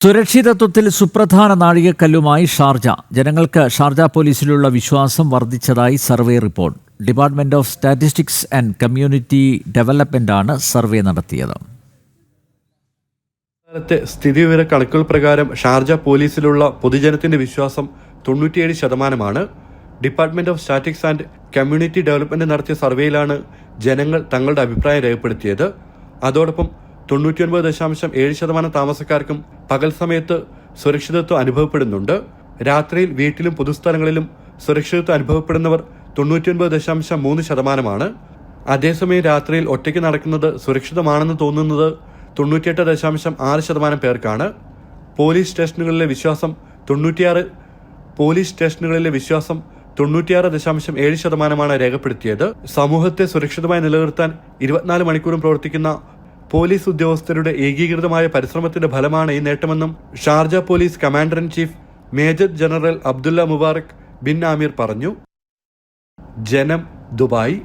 സുരക്ഷിതത്വത്തിൽ സുപ്രധാന നാഴികക്കല്ലുമായി ഷാർജ. ജനങ്ങൾക്ക് ഷാർജ പോലീസിലുള്ള വിശ്വാസം വർദ്ധിച്ചതായി survey report. Department of statistics and community ഡെവലപ്മെന്റാണ് സർവേ നടത്തിയത്. സ്ഥിതിവിവര കണക്കുകൾ പ്രകാരം ഷാർജ പോലീസിലുള്ള പൊതുജനത്തിന്റെ വിശ്വാസം 97%. Department of statistics and community development നടത്തിയ സർവേയിലാണ് ജനങ്ങൾ തങ്ങളുടെ അഭിപ്രായം രേഖപ്പെടുത്തിയത്. അതോടൊപ്പം 99.7% താമസക്കാർക്കും പകൽ സമയത്ത് സുരക്ഷിതത്വം അനുഭവപ്പെടുന്നുണ്ട്. രാത്രിയിൽ വീട്ടിലും പൊതുസ്ഥലങ്ങളിലും സുരക്ഷിതത്വം അനുഭവപ്പെടുന്നവർ 99.3%. അതേസമയം രാത്രിയിൽ ഒറ്റയ്ക്ക് നടക്കുന്നത് സുരക്ഷിതമാണെന്ന് തോന്നുന്നത് 98.6% പേർക്കാണ്. പോലീസ് സ്റ്റേഷനുകളിലെ വിശ്വാസം 96.7% രേഖപ്പെടുത്തിയത്. സമൂഹത്തെ സുരക്ഷിതമായി നിലനിർത്താൻ 24 മണിക്കൂറും പ്രവർത്തിക്കുന്ന പോലീസ് ഉദ്യോഗസ്ഥരുടെ ഏകീകൃതമായ പരിശ്രമത്തിന്റെ ഫലമാണ് ഈ നേട്ടമെന്നും Sharjah police commander in chief major general Abdullah Mubarak bin Amir പറഞ്ഞു. ജനം, ദുബായ്.